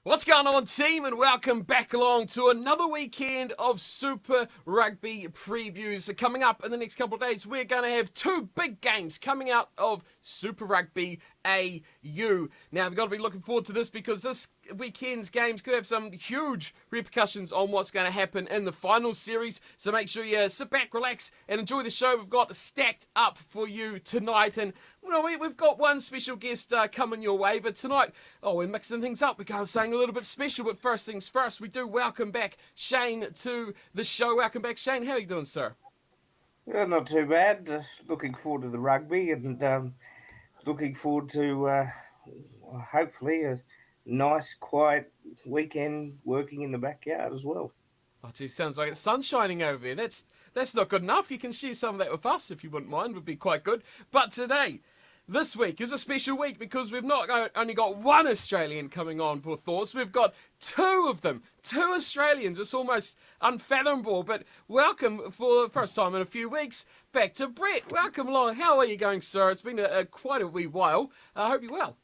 What's going on, team, and welcome back along to another weekend of Super Rugby previews. Coming up in the next couple of days, we're going to have two big games coming out of Super Rugby AU. Now, we've got to be looking forward to this because this weekend's games could have some huge repercussions on what's going to happen in the final series. So make sure you sit back, relax, and enjoy the show. We've got stacked up for you tonight, and we've got one special guest coming your way, but tonight, we're mixing things up. We're going to saying a little bit special, but first things first, we do welcome back Shane to the show. Welcome back, Shane. How are you doing, sir? Yeah, not too bad. Looking forward to the rugby and looking forward to hopefully a nice, quiet weekend working in the backyard as well. Oh, gee, sounds like it's sun shining over there. That's not good enough. You can share some of that with us if you wouldn't mind. Would be quite good. But today, this week is a special week because we've not only got one Australian coming on for thoughts, we've got two of them. Two Australians. It's almost unfathomable. But welcome for the first time in a few weeks back to Brett. Welcome along. How are you going, sir? It's been quite a wee while. I hope you're well.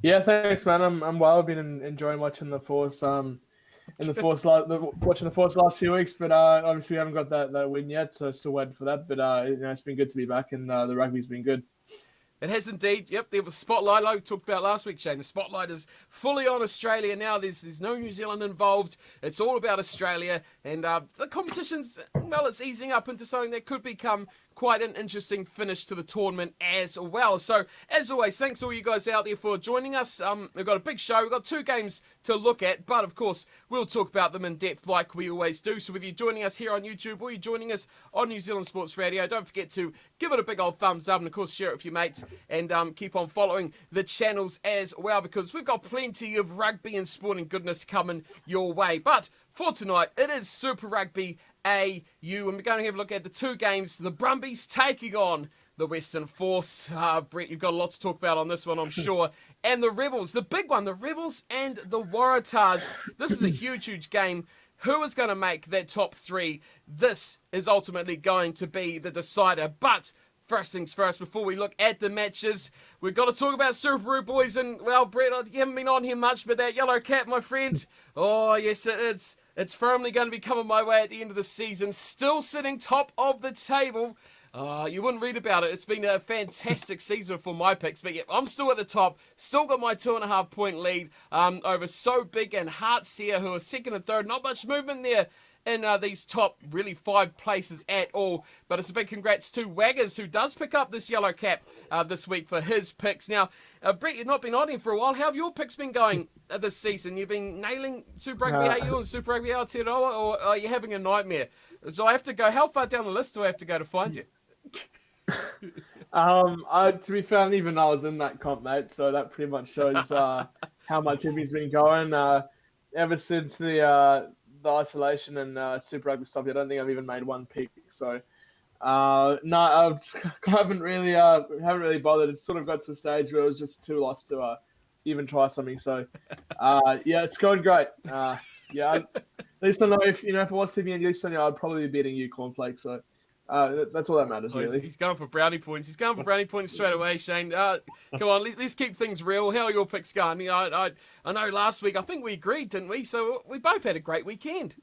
Yeah, thanks, man. I'm well. I've been enjoying watching the Force. Watching the Force last few weeks, but obviously we haven't got that win yet, so still waiting for that. But it's been good to be back, and the rugby's been good. It has indeed. Yep, there was Spotlight, like we talked about last week, Shane. The Spotlight is fully on Australia now. There's no New Zealand involved. It's all about Australia. And the competition's, it's easing up into something that could become quite an interesting finish to the tournament as well. So, as always, thanks all you guys out there for joining us. We've got a big show. We've got two games to look at, but of course, we'll talk about them in depth like we always do. So, whether you're joining us here on YouTube or you're joining us on New Zealand Sports Radio, don't forget to give it a big old thumbs up and, of course, share it with your mates and keep on following the channels as well because we've got plenty of rugby and sporting goodness coming your way. But for tonight, it is Super Rugby AU, and we're going to have a look at the two games. The Brumbies taking on the Western Force. Brett, you've got a lot to talk about on this one, I'm sure. And the Rebels, the big one, the Rebels and the Waratahs. This is a huge, huge game. Who is going to make that top three? This is ultimately going to be the decider. But first things first, before we look at the matches, we've got to talk about Super Rugby boys. And, well, Brett, you haven't been on here much, but that yellow cap, my friend, oh, yes, it is. It's firmly going to be coming my way at the end of the season. Still sitting top of the table. You wouldn't read about it. It's been a fantastic season for my picks. But yeah, I'm still at the top. Still got my 2.5 point lead over So Big and Hartley, who are second and third. Not much movement there in these top, really, 5 places at all. But it's a big congrats to Waggers, who does pick up this yellow cap this week for his picks. Now, Brett, you've not been on here for a while. How have your picks been going this season? You've been nailing Super Rugby AU and Super Rugby Aotearoa, or are you having a nightmare? So I have to go, how far down the list do I have to go to find you? To be fair, I didn't even know I was in that comp, mate. So that pretty much shows how my tipping's been going ever since the isolation and Super Rugby stuff. I don't think I've even made one pick. So no, I haven't really bothered. It sort of got to a stage where it was just too lost to even try something. So yeah, it's going great. Yeah, at least I know if I was tipping against you, I'd probably be beating you, Cornflake. So. That's all that matters, really. He's going for brownie points. He's going for brownie points straight away, Shane. Come on, let's keep things real. How are your picks going? I know last week, I think we agreed, didn't we? So we both had a great weekend.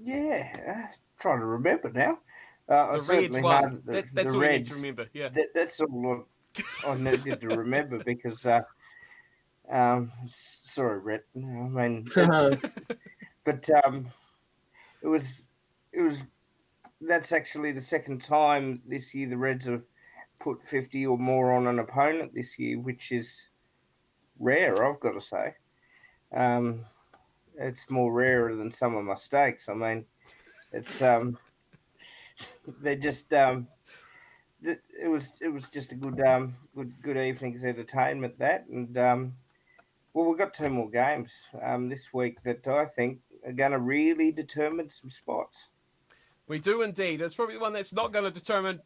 Yeah, trying to remember now. The Reds won. That's all Reds, you need to remember. Yeah, that's all I needed to remember because, sorry, Rhett. I mean, but it was. That's actually the second time this year the Reds have put 50 or more on an opponent this year, which is rare, I've got to say. It's more rarer than some of my stakes. I mean, it's they're just it was just a good evening's entertainment, that, and well, we've got 2 more games this week that I think are going to really determine some spots. We do indeed. It's probably the one that's not going to determine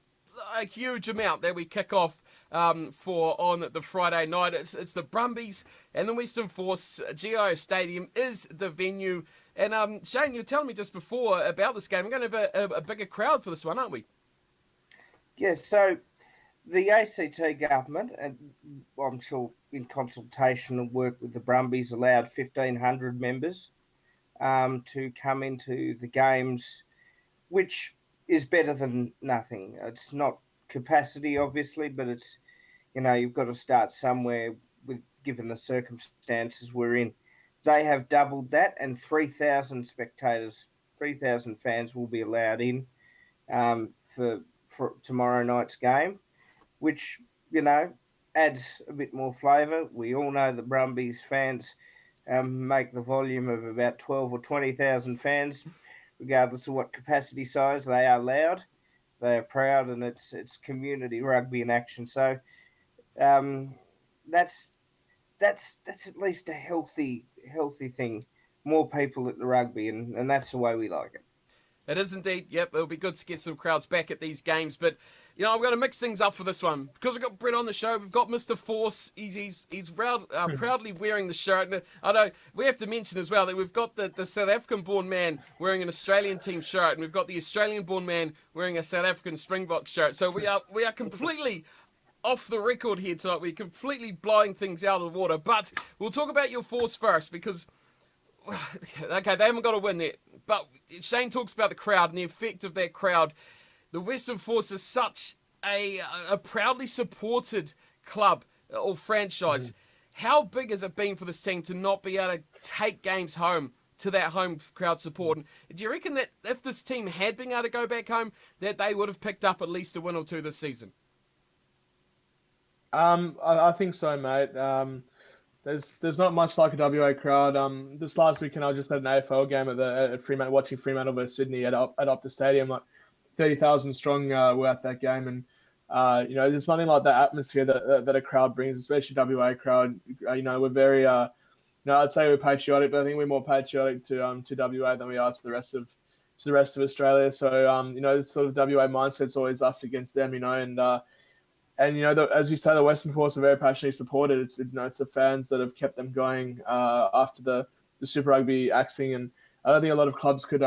a huge amount that we kick off for on the Friday night. It's the Brumbies and the Western Force. GIO Stadium is the venue. And Shane, you were telling me just before about this game. We're going to have a bigger crowd for this one, aren't we? Yes, so the ACT government, and I'm sure in consultation and work with the Brumbies, allowed 1,500 members to come into the games, which is better than nothing. It's not capacity, obviously, but it's, you've got to start somewhere with given the circumstances we're in. They have doubled that, and 3,000 spectators, 3,000 fans will be allowed in for tomorrow night's game, which, adds a bit more flavour. We all know the Brumbies fans make the volume of about 12 or 20,000 fans, regardless of what capacity size. They are loud, they are proud, and it's community rugby in action. So that's at least a healthy thing. More people at the rugby, and that's the way we like it. It is indeed. Yep, it'll be good to get some crowds back at these games. But, I'm going to mix things up for this one. Because we've got Brett on the show, we've got Mr. Force. He's proudly wearing the shirt. And I know we have to mention as well that we've got the South African-born man wearing an Australian team shirt, and we've got the Australian-born man wearing a South African Springbok shirt. So we are completely off the record here tonight. We're completely blowing things out of the water. But we'll talk about your Force first, because okay, they haven't got a win there. But Shane talks about the crowd and the effect of that crowd. The Western Force is such a proudly supported club or franchise. How big has it been for this team to not be able to take games home to that home crowd support? And do you reckon that if this team had been able to go back home, that they would have picked up at least a win or two this season? I think so, mate. There's not much like a WA crowd. This last weekend I just had an AFL game at Fremantle, watching Fremantle versus Sydney at Optus Stadium. Like 30,000 strong were at that game, and there's nothing like that atmosphere that a crowd brings, especially WA crowd. We're very I'd say we're patriotic, but I think we're more patriotic to WA than we are to the rest of Australia. So this sort of WA mindset's always us against them, and as you say, the Western Force are very passionately supported. It's the fans that have kept them going after the Super Rugby axing, and I don't think a lot of clubs could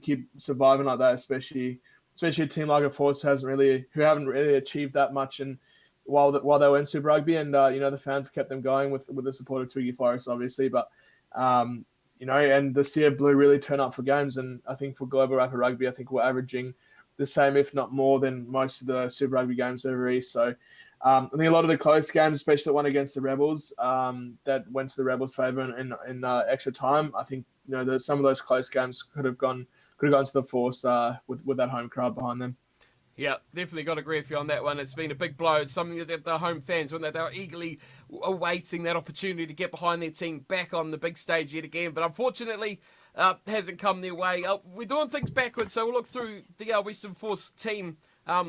keep surviving like that, especially a team like a Force who haven't really achieved that much, and while they were in Super Rugby, and the fans kept them going with the support of Twiggy Forrest, obviously, but and the Sea of Blue really turn up for games, and I think for Global Rapid Rugby, I think we're averaging the same, if not more, than most of the Super Rugby games over East. So I think a lot of the close games, especially the one against the Rebels, that went to the Rebels' favour in extra time. I think some of those close games could have gone to the Force with that home crowd behind them. Yeah, definitely got to agree with you on that one. It's been a big blow. It's something that the home fans, when they were eagerly awaiting that opportunity to get behind their team back on the big stage yet again. But unfortunately, hasn't come their way. We're doing things backwards, so we'll look through the Western Force team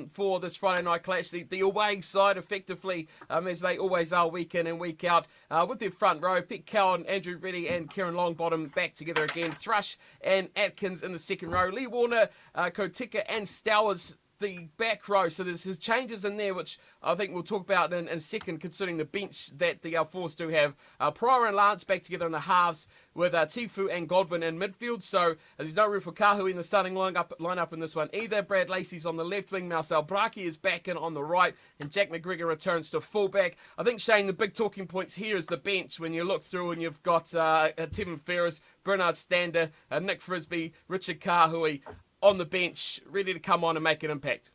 for this Friday night clash. The away side, effectively, as they always are week in and week out, with their front row, Pete Cowan, Andrew Reddy and Kieran Longbottom back together again. Thrush and Atkins in the second row. Lee Warner, Kotika and Stowers the back row. So there's changes in there, which I think we'll talk about in a second, considering the bench that the Force do have. Pryor and Lance back together in the halves with Tifu and Godwin in midfield. So there's no room for Kahui in the starting lineup in this one either. Brad Lacey's on the left wing. Marcel Braki is back in on the right. And Jack McGregor returns to fullback. I think, Shane, the big talking points here is the bench. When you look through and you've got Tevin Ferris, Bernard Stander, Nick Frisby, Richard Kahui on the bench, ready to come on and make an impact.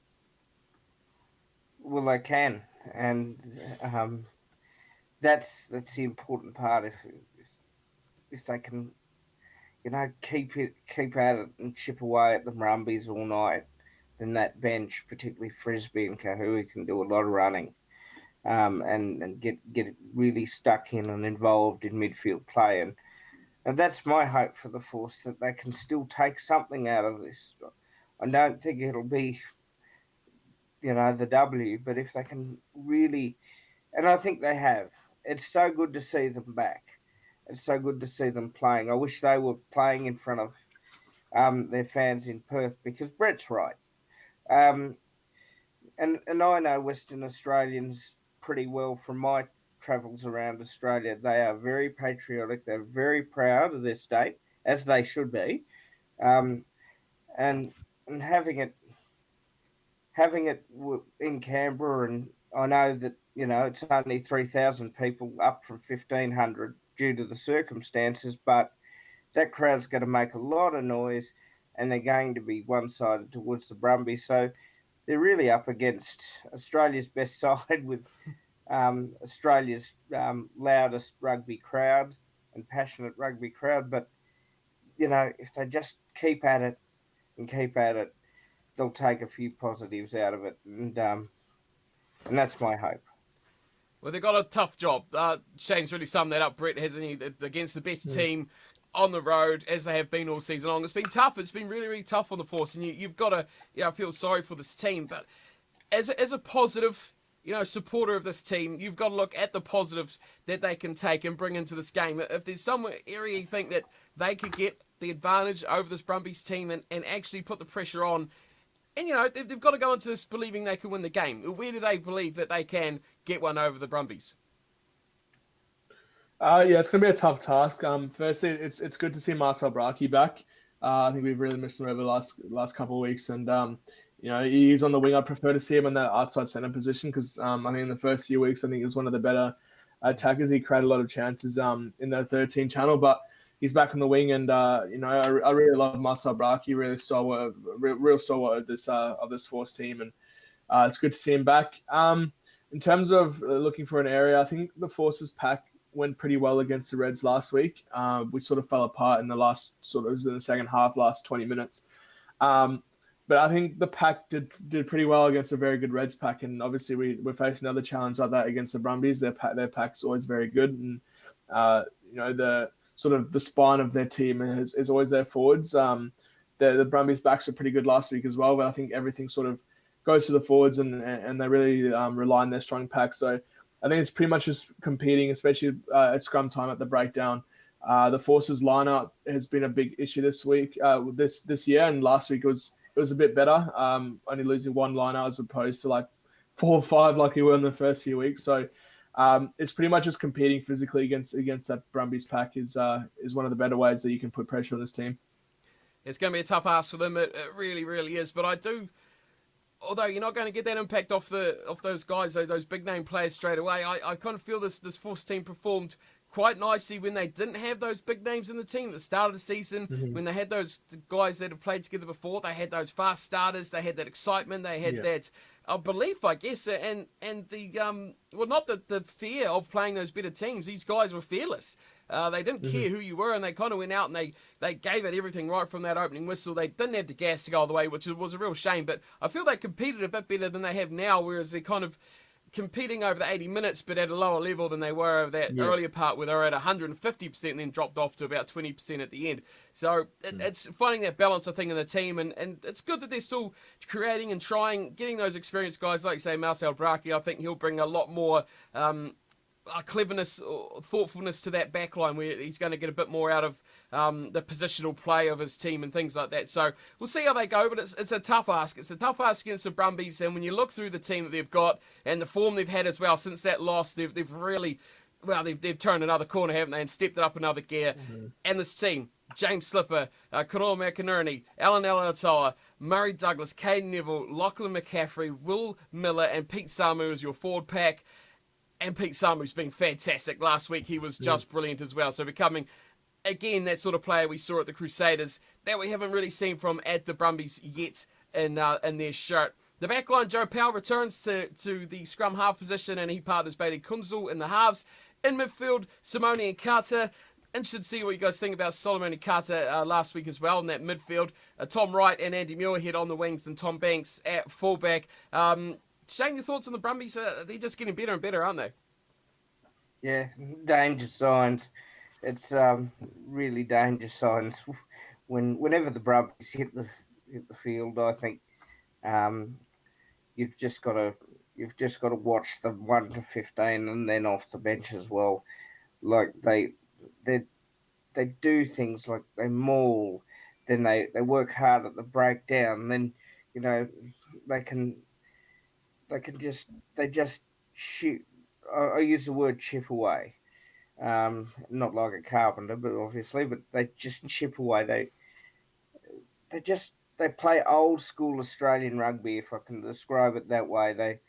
Well, they can, and that's the important part. If they can, keep at it and chip away at the Brumbies all night, then that bench, particularly Frisbee and Kahui, can do a lot of running, and get really stuck in and involved in midfield play. And that's my hope for the Force, that they can still take something out of this. I don't think it'll be, the W, but if they can really, and I think they have, it's so good to see them back. It's so good to see them playing. I wish they were playing in front of their fans in Perth, because Brett's right. And I know Western Australians pretty well from my travels around Australia. They are very patriotic. They're very proud of their state, as they should be, and having it in Canberra, and I know that it's only 3,000 people up from 1,500 due to the circumstances, but that crowd's going to make a lot of noise, and they're going to be one-sided towards the Brumbies. So they're really up against Australia's best side with Australia's loudest rugby crowd and passionate rugby crowd. But if they just keep at it and keep at it, they'll take a few positives out of it, and that's my hope. Well, they've got a tough job. Shane's really summed that up, Brett, hasn't he? Against the best team on the road, as they have been all season long. It's been tough. It's been really, really tough on the Force, and you've got to, I feel sorry for this team. But as a positive, supporter of this team, you've got to look at the positives that they can take and bring into this game. If there's some area you think that they could get the advantage over this Brumbies team and actually put the pressure on, and, they've got to go into this believing they can win the game. Where do they believe that they can get one over the Brumbies? Yeah, it's going to be a tough task. Firstly, it's good to see Marcel Braki back. I think we've really missed him over the last couple of weeks. And, he's on the wing. I prefer to see him in that outside centre position because, I think in the first few weeks, I think he was one of the better attackers. He created a lot of chances in the 13 channel. But he's back on the wing, and I really love Marcel Braki, real stalwart of this Force team, and it's good to see him back. In terms of looking for an area, I think the Force's pack went pretty well against the Reds last week. We sort of fell apart in the second half, last 20 minutes. But I think the pack did pretty well against a very good Reds pack, and obviously we're facing another challenge like that against the Brumbies. Their pack's always very good, and the sort of the spine of their team is always their forwards. The Brumbies backs are pretty good last week as well, but I think everything sort of goes to the forwards, and they really rely on their strong pack. So I think it's pretty much just competing, especially at scrum time at the breakdown. The Forces lineup has been a big issue this week, this year, and last week it was a bit better. Only losing one liner as opposed to like 4 or 5 like we were in the first few weeks. So it's pretty much just competing physically against that Brumbies pack is one of the better ways that you can put pressure on this team. It's going to be a tough ask for them. It really, really is. But I do, although you're not going to get that impact off those guys, those big name players straight away. I kind of feel this Force team performed quite nicely when they didn't have those big names in the team at the start of the season, when they had those guys that had played together before. They had those fast starters, they had that excitement, they had that belief, I guess, and the not the fear of playing those better teams. These guys were fearless. They didn't care who you were, and they kind of went out and they gave it everything right from that opening whistle. They didn't have the gas to go all the way, which was a real shame, but I feel they competed a bit better than they have now, whereas they're kind of competing over the 80 minutes, but at a lower level than they were over that earlier part where they were at 150% and then dropped off to about 20% at the end. So it's finding that balance, I think, in the team, and it's good that they're still creating and trying, getting those experienced guys, like, say, Marcel Braki. I think he'll bring a lot more cleverness or thoughtfulness to that back line where he's going to get a bit more out of the positional play of his team and things like that. So we'll see how they go, but it's a tough ask. It's a tough ask against the Brumbies, and when you look through the team that they've got and the form they've had as well since that loss, they've really, they've turned another corner, haven't they, and stepped it up another gear. And this team, James Slipper, Conor McInerney, Alan Alatoa, Murray Douglas, Caden Neville, Lachlan McCaffrey, Will Miller, and Pete Samu as your forward pack. And Pete Samu's been fantastic. Last week he was just brilliant as well. So becoming, again, that sort of player we saw at the Crusaders that we haven't really seen from at the Brumbies yet in their shirt. The backline, Joe Powell returns to the scrum half position, and he partners Bailey Kunzel in the halves. In midfield, Simone and Carter. Interested to see what you guys think about Solomon and Carter last week as well in that midfield. Tom Wright and Andy Muirhead on the wings, and Tom Banks at fullback. Shane, your thoughts on the Brumbies? They're just getting better and better, aren't they? Yeah, danger signs. It's really danger signs. Whenever the Brumbies hit the field, I think you've just got to watch them 1 to 15 and then off the bench as well. Like they do things like they maul, then they work hard at the breakdown, then they just shoot. I use the word chip away, not like a carpenter, but obviously, but they just chip away. They play old school Australian rugby, if I can describe it that way.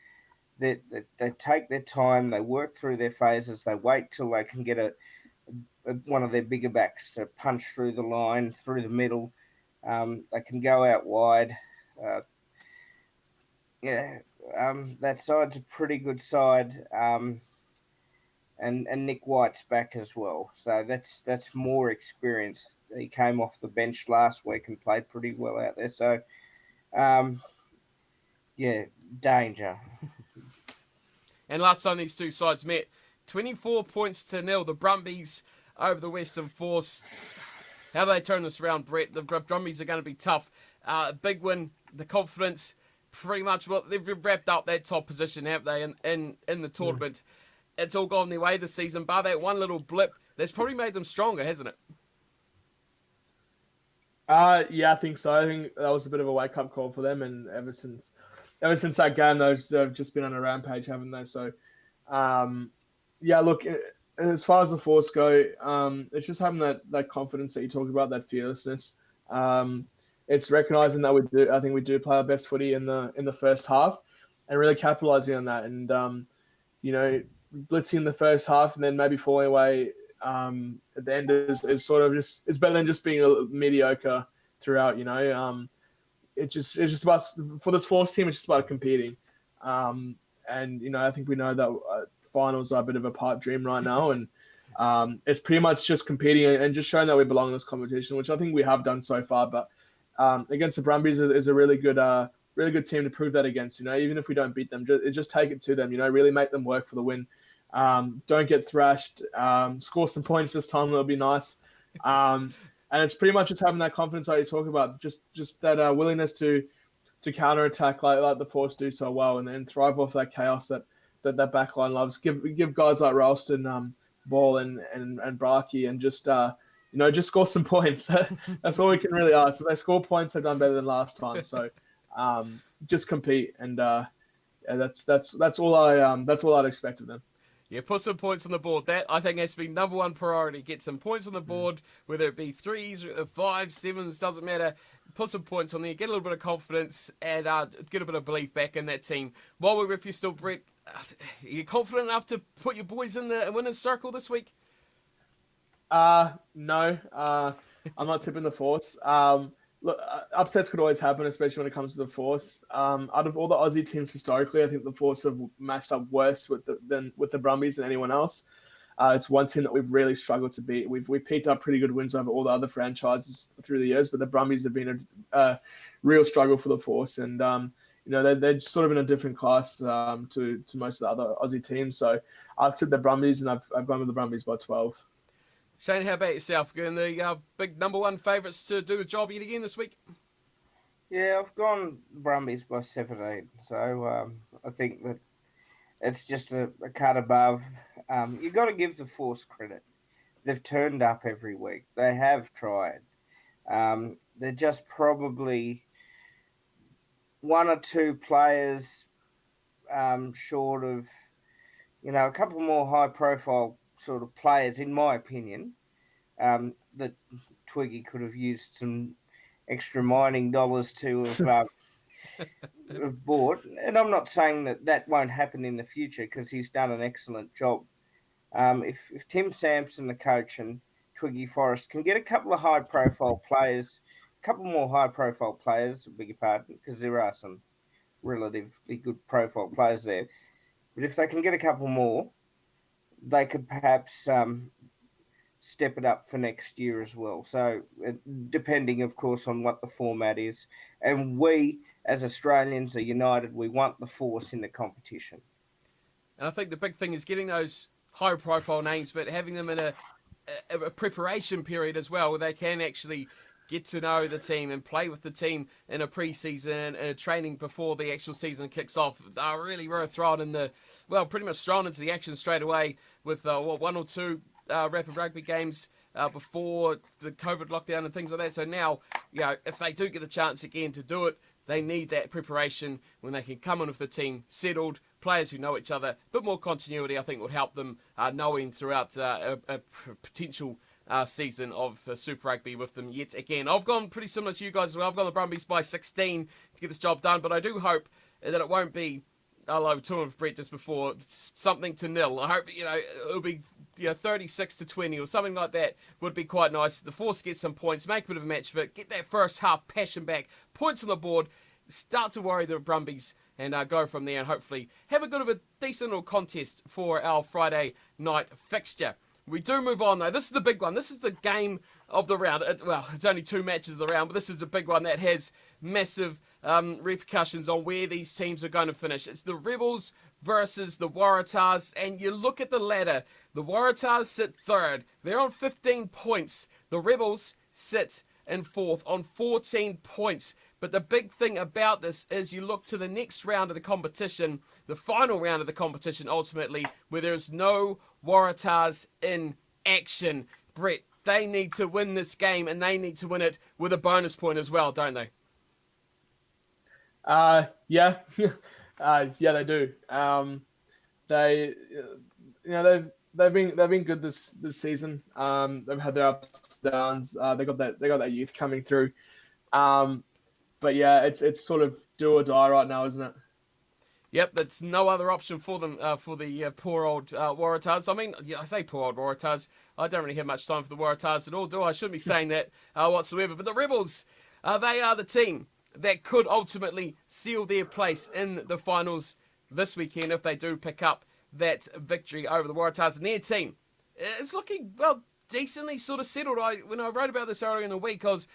they take their time, they work through their phases, they wait till they can get one of their bigger backs to punch through the line, through the middle. They can go out wide. Uh, yeah, that side's a pretty good side. And Nick White's back as well, so that's more experience. He came off the bench last week and played pretty well out there. So, yeah, danger. And last time these two sides met, 24 points to nil. The Brumbies over the Western Force. How do they turn this around, Brett? The Brumbies are going to be tough. Big win, the confidence, pretty much. Well, they've wrapped up that top position, have they, in the tournament. It's all gone their way this season, bar that one little blip. That's probably made them stronger, hasn't it? Yeah, I think so. I think that was a bit of a wake-up call for them, and ever since that game, they've just been on a rampage, haven't they? So, yeah, look, as far as the Force go, it's just having that confidence that you talk about, that fearlessness. It's recognizing that I think we do play our best footy in the first half, and really capitalizing on that, and you know, blitzing in the first half and then maybe falling away at the end is sort of it's better than just being a mediocre throughout. You know, it's just about, for this Force team, it's just about competing. And you know, I think we know that finals are a bit of a pipe dream right now, and it's pretty much just competing and just showing that we belong in this competition, which I think we have done so far. But against the Brumbies is a really good team to prove that against. You know, even if we don't beat them, just take it to them. You know, really make them work for the win. Don't get thrashed. Score some points this time. That'll be nice. And it's pretty much just having that confidence that you talk about. Just that willingness to counter attack like the Force do so well, and then thrive off that chaos that backline loves. Give guys like Ralston, Ball and Braki, and just just score some points. That's all we can really ask. If they score points, they've done better than last time. So just compete, and that's all I'd expect of them. Yeah, put some points on the board. That, I think, has to be number one priority. Get some points on the board, whether it be 3s, 5s, 7s, doesn't matter. Put some points on there, get a little bit of confidence, and get a bit of belief back in that team. While we're with you still, Brett, are you confident enough to put your boys in the winner's circle this week? No. I'm not tipping the Force. Look, upsets could always happen, especially when it comes to the Force. Out of all the Aussie teams historically, I think the Force have matched up worse with the Brumbies than anyone else. It's one team that we've really struggled to beat. We've picked up pretty good wins over all the other franchises through the years, but the Brumbies have been a real struggle for the Force, and they're sort of in a different class to most of the other Aussie teams. So I've tipped the Brumbies, and I've gone with the Brumbies by 12. Shane, how about yourself? Getting the big number one favourites to do the job yet again this week? Yeah, I've gone Brumbies by 17. So I think that it's just a cut above. You've got to give the Force credit. They've turned up every week. They have tried. They're just probably one or two players short of, a couple more high-profile sort of players, in my opinion, that Twiggy could have used some extra mining dollars to have bought. And I'm not saying that won't happen in the future, because he's done an excellent job. If Tim Sampson, the coach, and Twiggy Forrest can get a couple of high-profile players, a couple more high-profile players, beg your pardon, because there are some relatively good profile players there. But if they can get a couple more, they could perhaps step it up for next year as well. So depending, of course, on what the format is. And we, as Australians, are united. We want the Force in the competition. And I think the big thing is getting those high-profile names, but having them in a preparation period as well, where they can actually get to know the team and play with the team in a pre-season and training before the actual season kicks off. They're really thrown pretty much thrown into the action straight away with one or two rapid rugby games before the COVID lockdown and things like that. So now, if they do get the chance again to do it, they need that preparation when they can come in with the team settled, players who know each other. A bit more continuity, I think, would help them knowing throughout a potential season of Super Rugby with them yet again. I've gone pretty similar to you guys as well. I've gone the Brumbies by 16 to get this job done, but I do hope that it won't be I love talking with Brett just before, something to nil. I hope, it'll be 36-20 or something like that would be quite nice. The Force get some points, make a bit of a match of it, get that first half passion back, points on the board, start to worry the Brumbies, and go from there and hopefully have a good of a decent little contest for our Friday night fixture. We do move on, though. This is the big one. This is the game of the round. It's only 2 matches of the round, but this is a big one that has massive repercussions on where these teams are going to finish. It's the Rebels versus the Waratahs, and you look at the ladder. The Waratahs sit third. They're on 15 points. The Rebels sit in fourth on 14 points. But the big thing about this is you look to the next round of the competition, the final round of the competition ultimately, where there's no Waratahs in action. Brett, they need to win this game, and they need to win it with a bonus point as well, don't they? Yeah, yeah, they do. They, they've been good this season. They've had their ups and downs. They got that youth coming through. But yeah, it's sort of do or die right now, isn't it? Yep, that's no other option for them, for the poor old Waratahs. I mean, I say poor old Waratahs. I don't really have much time for the Waratahs at all, do I? I shouldn't be saying that whatsoever. But the Rebels, they are the team that could ultimately seal their place in the finals this weekend if they do pick up that victory over the Waratahs. And their team is looking, well, decently sort of settled. When I wrote about this earlier in the week, I was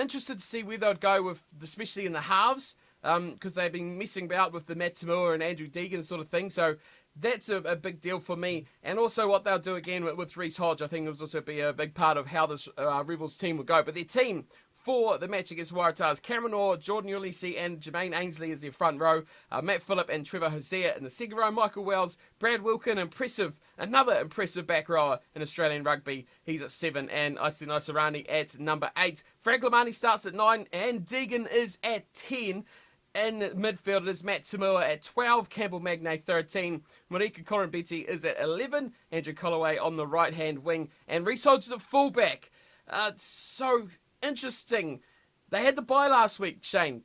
interested to see where they'd go with, especially in the halves, because they've been messing about with the Matt Tamua and Andrew Deegan sort of thing. So that's a big deal for me. And also what they'll do again with Reece Hodge, I think will also be a big part of how this Rebels team will go. But their team for the match against Waratahs, Cameron Orr, Jordan Ulysses and Jermaine Ainsley is their front row. Matt Phillip and Trevor Hosea in the second row. Michael Wells, Brad Wilkin, another impressive back rower in Australian rugby. He's at 7, and Isai Naisarani at number 8. Frank Lamani starts at 9, and Deegan is at 10. In midfield, it is Matt Tamua at 12, Campbell Magnay 13, Marika Corenbeti is at 11, Andrew Colloway on the right-hand wing, and Reece Hodge is at fullback. So interesting. They had the bye last week, Shane.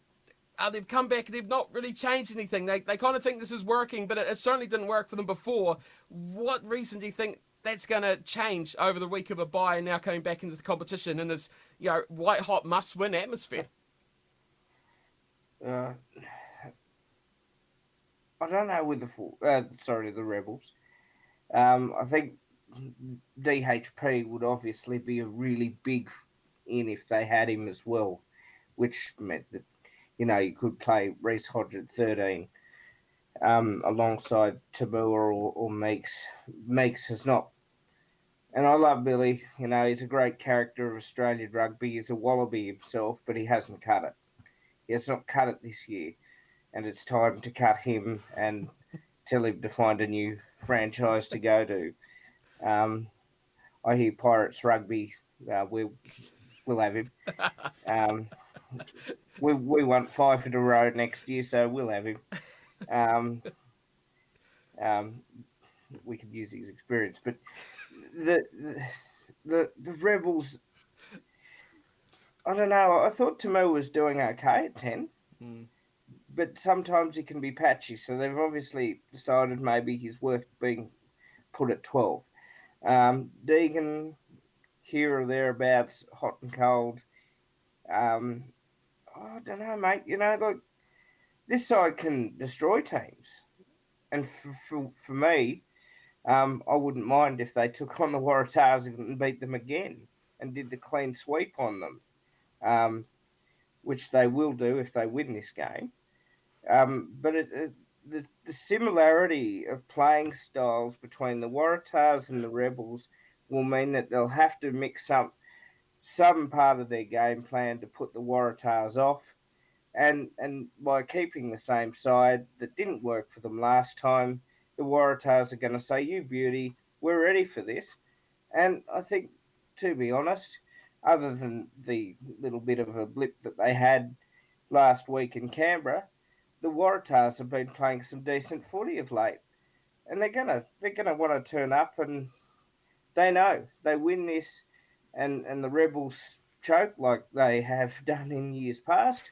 They've come back, they've not really changed anything. They kind of think this is working, but it certainly didn't work for them before. What reason do you think that's going to change over the week of a bye and now coming back into the competition in this white-hot must-win atmosphere? I don't know with the Rebels. I think DHP would obviously be a really big in if they had him as well, which meant that you could play Reece Hodge at 13 alongside Tamua or Meeks. Meeks has not, and I love Billy. He's a great character of Australian rugby. He's a wallaby himself, but he hasn't cut it. He has not cut it this year, and it's time to cut him and tell him to find a new franchise to go to. I hear Pirates Rugby, we'll have him. We want 5 in a row next year, so we'll have him. We could use his experience, but the Rebels, I don't know. I thought Tamu was doing okay at 10, but sometimes he can be patchy. So they've obviously decided maybe he's worth being put at 12. Deegan, here or thereabouts, hot and cold. I don't know, mate. This side can destroy teams. And for me, I wouldn't mind if they took on the Waratahs and beat them again and did the clean sweep on them, which they will do if they win this game. But the similarity of playing styles between the Waratahs and the Rebels will mean that they'll have to mix up some part of their game plan to put the Waratahs off. And by keeping the same side that didn't work for them last time, the Waratahs are going to say, "You beauty, we're ready for this." And I think, to be honest, other than the little bit of a blip that they had last week in Canberra, the Waratahs have been playing some decent footy of late, and they're gonna want to turn up, and they know they win this, and the Rebels choke like they have done in years past.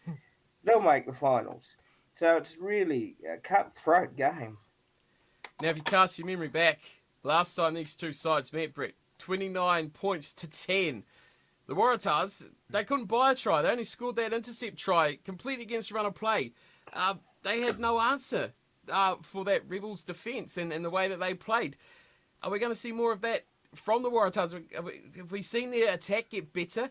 They'll make the finals. So it's really a cutthroat game. Now, if you cast your memory back, last time these two sides met, Brett, 29 points to 10. The Waratahs, they couldn't buy a try. They only scored that intercept try, completely against run of play. They had no answer for that Rebels defence and the way that they played. Are we going to see more of that from the Waratahs? Have we seen their attack get better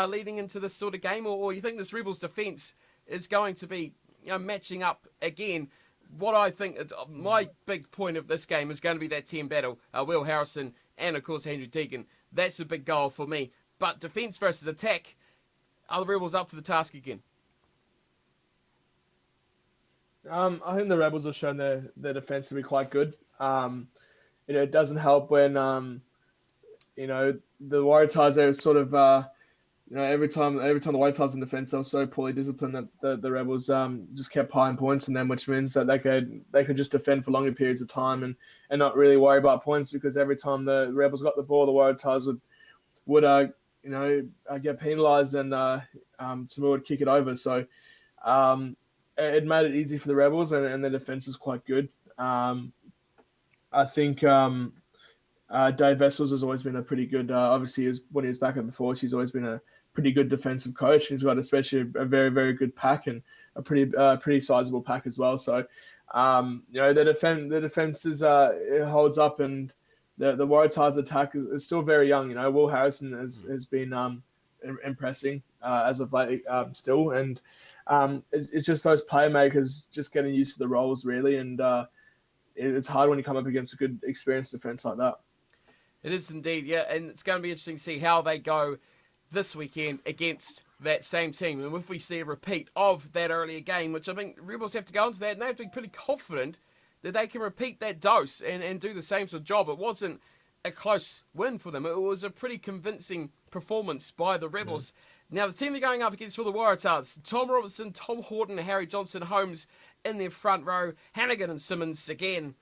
leading into this sort of game? Or you think this Rebels defence is going to be matching up again? What I think, my big point of this game is going to be that 10 battle. Will Harrison and, of course, Andrew Deegan. That's a big goal for me. But defence versus attack, are the Rebels up to the task again? I think the Rebels have shown their defence to be quite good. It doesn't help when the Waratahs are sort of every time the Waratahs in defence they were so poorly disciplined that the Rebels just kept piling points on them, which means that they could just defend for longer periods of time and not really worry about points, because every time the Rebels got the ball, the Waratahs would get penalised and Samoa would kick it over. So it made it easy for the Rebels, and the defence is quite good. I think Dave Vessels has always been a pretty good. Obviously, when he was back at the Force, he's always been a pretty good defensive coach. He's got especially a very, very good pack and a pretty sizable pack as well. So, the defense it holds up, and the Waratahs attack is still very young. Will Harrison has been impressing as of late still, and it's just those playmakers just getting used to the roles really, and it's hard when you come up against a good experienced defense like that. It is indeed, yeah, and it's going to be interesting to see how they go this weekend against that same team. And if we see a repeat of that earlier game, which I think Rebels have to go into that, and they have to be pretty confident that they can repeat that dose and do the same sort of job. It wasn't a close win for them. It was a pretty convincing performance by the Rebels. Now, the team they're going up against for the Waratahs, Tom Robertson, Tom Horton, Harry Johnson, Holmes in their front row, Hannigan and Simmons again.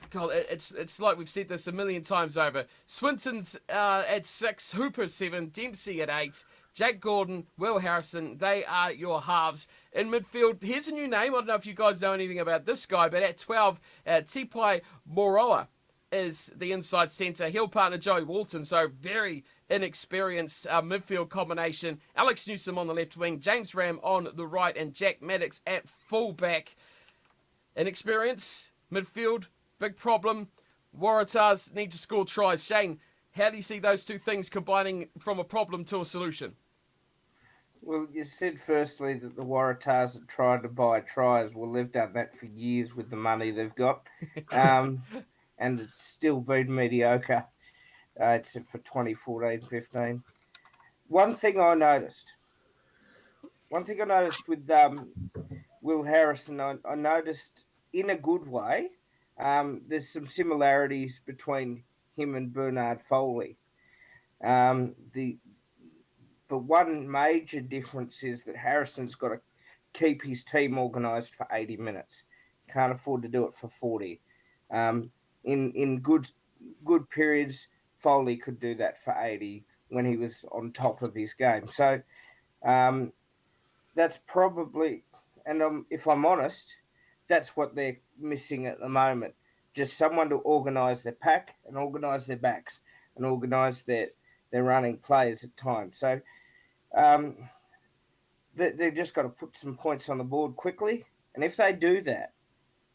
God, it's like we've said this a million times over. Swinton's at 6, Hooper 7, Dempsey at 8, Jack Gordon, Will Harrison, they are your halves. In midfield, here's a new name. I don't know if you guys know anything about this guy, but at 12, Tipai Moroa is the inside centre. He'll partner Joey Walton, so very inexperienced midfield combination. Alex Newsom on the left wing, James Ram on the right, and Jack Maddox at fullback. Inexperience, midfield, big problem. Waratahs need to score tries. Shane, how do you see those two things combining from a problem to a solution? Well, you said firstly that the Waratahs are trying to buy tries. Well, they've done that for years with the money they've got. And it's still been mediocre, except for 2014-15. One thing I noticed with Will Harrison, I noticed in a good way, there's some similarities between him and Bernard Foley. But one major difference is that Harrison's got to keep his team organised for 80 minutes. Can't afford to do it for 40. In good periods, Foley could do that for 80 when he was on top of his game. So that's probably, and if I'm honest, that's what they're missing at the moment. Just someone to organise their pack and organise their backs and organise their running players at times. So they've just got to put some points on the board quickly. And if they do that,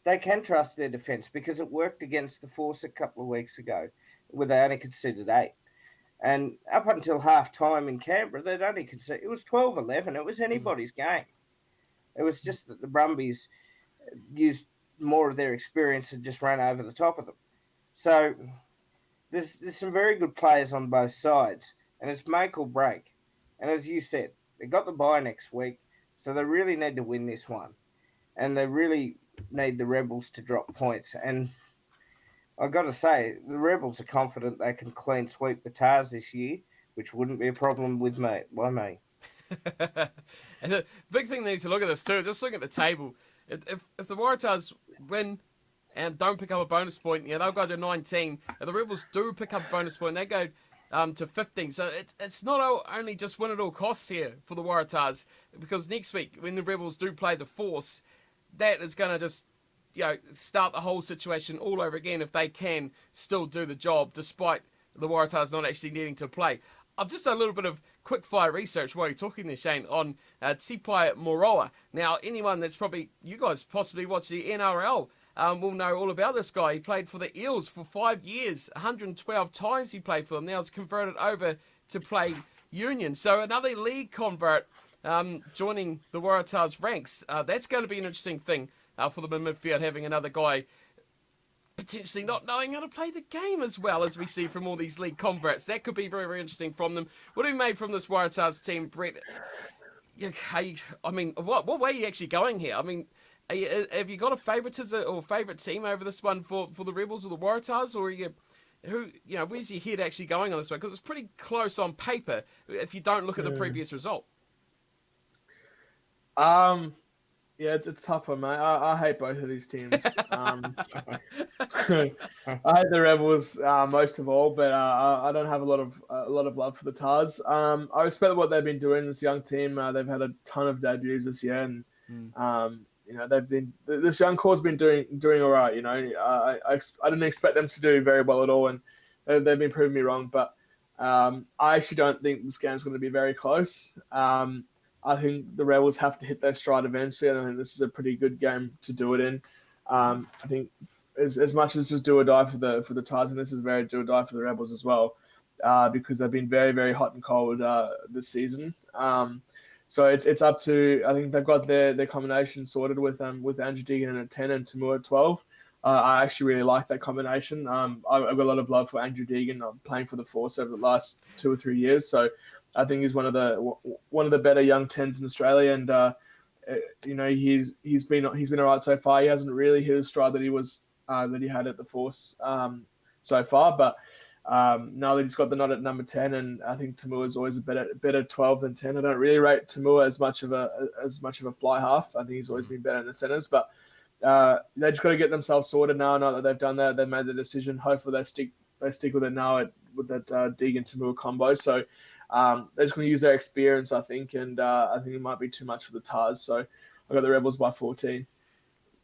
they can trust their defence, because it worked against the Force a couple of weeks ago where they only conceded 8. And up until half-time in Canberra, they'd only conceded, it was 12-11. It was anybody's game. It was just that the Brumbies used more of their experience and just ran over the top of them. So there's some very good players on both sides, and it's make or break. And as you said, they got the bye next week, so they really need to win this one. And they really need the Rebels to drop points. And I've got to say, the Rebels are confident they can clean sweep the Tars this year, which wouldn't be a problem with me. Why me? And the big thing they need to look at this too, just look at the table. If the Waratahs win and don't pick up a bonus point, they'll go to 19. If the Rebels do pick up a bonus point, they go to 15. So it's not only just win at all costs here for the Waratahs, because next week when the Rebels do play the Force, that is going to just start the whole situation all over again if they can still do the job despite the Waratahs not actually needing to play. I've just done a little bit of quick fire research while you're talking there, Shane, on Tipai Moroa. Now, anyone that's probably, you guys possibly watch the NRL will know all about this guy. He played for the Eels for 5 years, 112 times he played for them. Now it's converted over to play Union. So another league convert joining the Waratahs ranks. That's going to be an interesting thing for them in midfield, having another guy potentially not knowing how to play the game as well as we see from all these league converts. That could be very, very interesting from them. What have you made from this Waratahs team, Brett? I mean, what way are you actually going here? I mean, have you got a favouritism or favourite team over this one for the Rebels or the Waratahs, or are you? Where's your head actually going on this one? Because it's pretty close on paper if you don't look at the previous result. Yeah, it's tough one, mate. I hate both of these teams. I hate the Rebels most of all, but I don't have a lot of love for the Tars. I respect what they've been doing. This young team, they've had a ton of debuts this year, and this young core's been doing all right. I didn't expect them to do very well at all, and they've been proving me wrong. But I actually don't think this game's going to be very close. I think the Rebels have to hit their stride eventually, and I think this is a pretty good game to do it in. I think as much as just do or die for the Tars, and this is very do or die for the Rebels as well, because they've been very, very hot and cold this season. So it's up to, I think they've got their combination sorted with Andrew Deegan at 10 and Tamua at 12. I actually really like that combination. I've got a lot of love for Andrew Deegan. I'm playing for the Force over the last 2 or 3 years, so I think he's one of the better young tens in Australia, and he's been all right so far. He hasn't really hit his stride that he had at the Force so far, but now that he's got the nod at number 10, and I think Tamua is always a better 12 than 10. I don't really rate Tamua as much of a fly half. I think he's always been better in the centres, but they just got to get themselves sorted now. Now that they've done that, they've made the decision. Hopefully they stick with it now with that Deegan Tamua combo. So they're just going to use their experience, I think, and I think it might be too much for the Tars. So I got the Rebels by 14.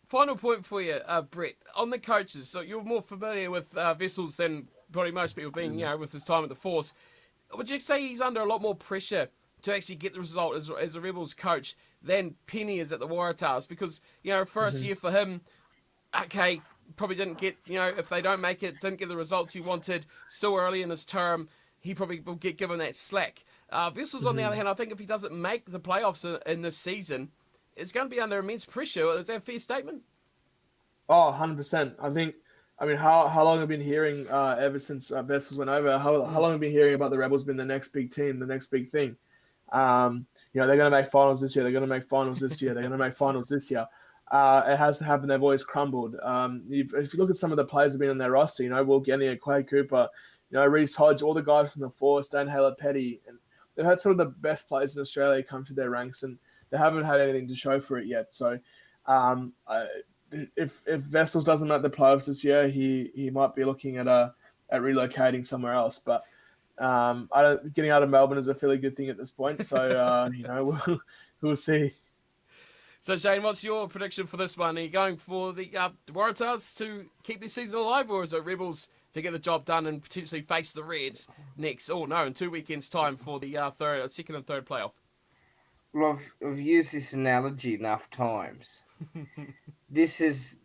Final point for you, Brett, on the coaches. So you're more familiar with Vessels than probably most people being, with his time at the Force. Would you say he's under a lot more pressure to actually get the result as a Rebels coach than Penny is at the Waratahs? Because, first year for him, okay, probably didn't get, if they don't make it, didn't get the results he wanted, still early in his term, he probably will get given that slack. Vessels, on the other hand, I think if he doesn't make the playoffs in this season, it's going to be under immense pressure. Is that a fair statement? Oh, 100%. I mean, how long have we been hearing ever since Vessels went over? How long have we been hearing about the Rebels being the next big team, the next big thing? They're going to make finals this year. They're going to make finals this year. They're going to make finals this year. It hasn't happened. They've always crumbled. If you look at some of the players that have been on their roster, Will Genia, Quade Cooper, Reece Hodge, all the guys from the Force, Dan Haylett-Petty, and they've had some of the best players in Australia come through their ranks, and they haven't had anything to show for it yet. So, if Vessels doesn't make the playoffs this year, he might be looking at relocating somewhere else. But getting out of Melbourne is a fairly good thing at this point. So we'll see. So Shane, what's your prediction for this one? Are you going for the Waratahs to keep this season alive, or is it Rebels to get the job done and potentially face the Reds next? Oh no, in 2 weekends' time for the second and third playoff. Well, I've used this analogy enough times. This is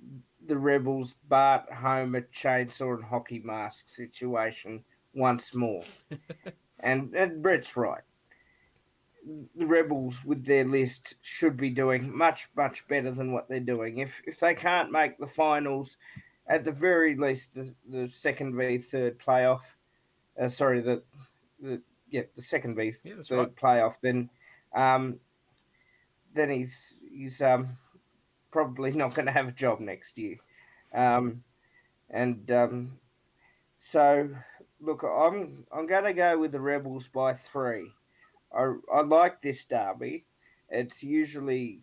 the Rebels, Bart, Homer, chainsaw, and hockey mask situation once more. and Brett's right. The Rebels, with their list, should be doing much, much better than what they're doing. If they can't make the finals, at the very least, the second v third playoff. The second v third playoff. Then he's probably not going to have a job next year. So look, I'm going to go with the Rebels by 3. I like this derby. It's usually,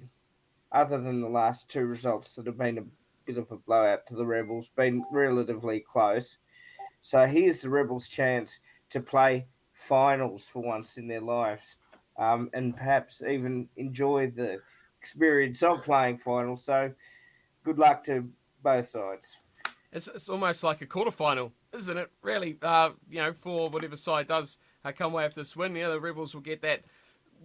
other than the last 2 results that have been a bit of a blowout to the Rebels, been relatively close. So here's the Rebels' chance to play finals for once in their lives, and perhaps even enjoy the experience of playing finals. So good luck to both sides. It's almost like a quarterfinal, isn't it? Really, for whatever side does come away with this win. The Rebels will get that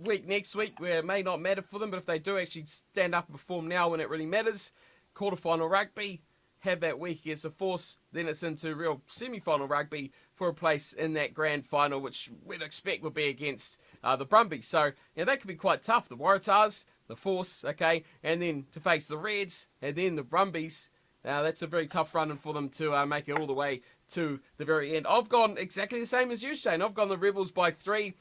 week next week where it may not matter for them, but if they do actually stand up and perform now when it really matters, quarterfinal rugby, have that week against the Force, then it's into real semi-final rugby for a place in that grand final, which we'd expect would be against the Brumbies. So that could be quite tough. The Waratahs, the Force, okay, and then to face the Reds, and then the Brumbies. That's a very tough run for them to make it all the way to the very end. I've gone exactly the same as you, Shane. I've gone the Rebels by 3.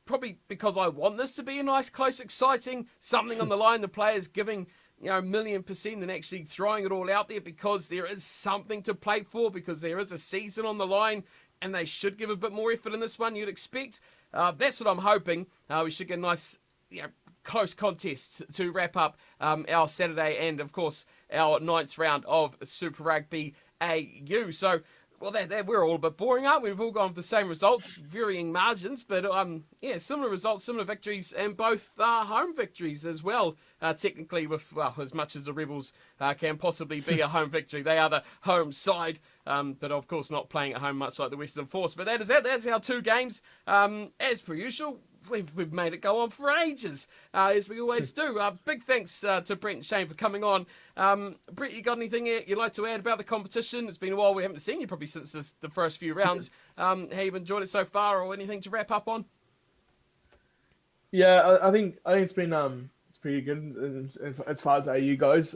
Probably because I want this to be a nice, close, exciting, something on the line, the players giving, a 1,000,000% and actually throwing it all out there because there is something to play for, because there is a season on the line, and they should give a bit more effort in this one, you'd expect. That's what I'm hoping. We should get a nice, close contest to wrap up our Saturday and, of course, our 9th round of Super Rugby AU. So, well, we're all a bit boring, aren't we? We've all gone with the same results, varying margins, but similar results, similar victories, and both home victories as well. Technically, with as much as the Rebels can possibly be a home victory, they are the home side, but of course not playing at home much like the Western Force. But that is it. That's our 2 games. As per usual, we've made it go on for ages, as we always do. Big thanks to Brent and Shane for coming on. Brent, you got anything you'd like to add about the competition? It's been a while, we haven't seen you probably since the first few rounds. How you've enjoyed it so far, or anything to wrap up on? Yeah, I think it's been it's pretty good as far as AU goes.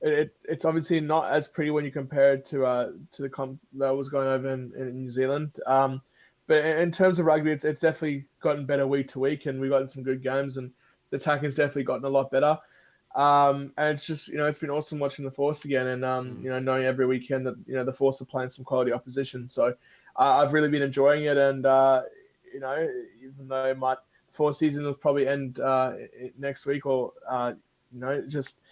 It's obviously not as pretty when you compare it to the comp that was going over in New Zealand. But in terms of rugby, it's definitely gotten better week to week, and we've gotten some good games, and the attacking's definitely gotten a lot better. And it's just, it's been awesome watching the Force again, and knowing every weekend that the Force are playing some quality opposition. So I've really been enjoying it, and even though the Force season will probably end next week, or it's just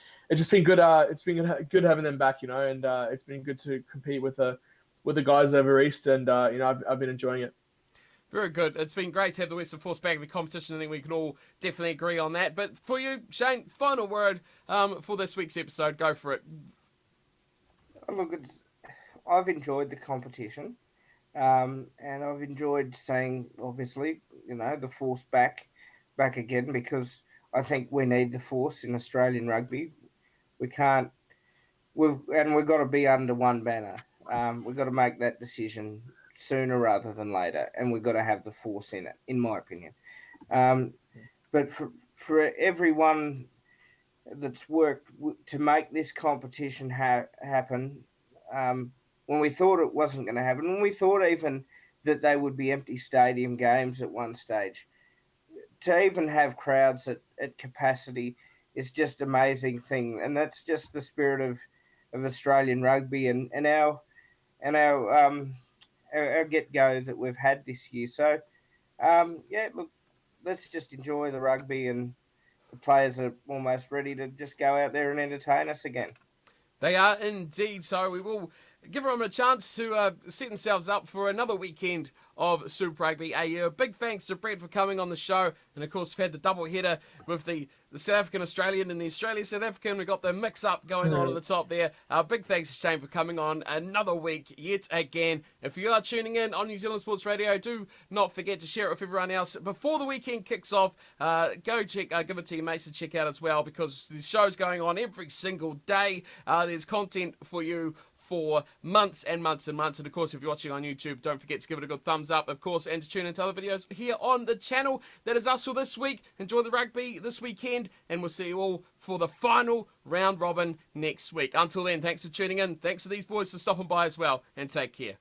been good. It's been good having them back, and it's been good to compete with the guys over east, and I've been enjoying it. Very good. It's been great to have the Western Force back in the competition. I think we can all definitely agree on that. But for you, Shane, final word for this week's episode. Go for it. Look, I've enjoyed the competition, and I've enjoyed seeing, obviously, the Force back again, because I think we need the Force in Australian rugby. We've got to be under one banner. We've got to make that decision sooner rather than later, and we've got to have the Force in it, in my opinion. But for everyone that's worked to make this competition happen, when we thought it wasn't going to happen, when we thought even that they would be empty stadium games at one stage, to even have crowds at capacity is just an amazing thing, and that's just the spirit of Australian rugby and our get-go that we've had this year. So, look, let's just enjoy the rugby, and the players are almost ready to just go out there and entertain us again. They are indeed. So we will give them a chance to set themselves up for another weekend of Super Rugby AU. A big thanks to Brett for coming on the show. And, of course, we've had the double header with the South African Australian and the Australia-South African. We've got the mix-up going on at the top there. Big thanks to Shane for coming on another week yet again. If you are tuning in on New Zealand Sports Radio, do not forget to share it with everyone else. Before the weekend kicks off, go check, give it to your mates to check out as well, because the show's going on every single day. There's content for you for months and months and months. And of course, if you're watching on YouTube, don't forget to give it a good thumbs up, of course, and to tune into other videos here on the channel. That is us for this week. Enjoy the rugby this weekend, and we'll see you all for the final round robin next week. Until then, thanks for tuning in. Thanks to these boys for stopping by as well, and take care.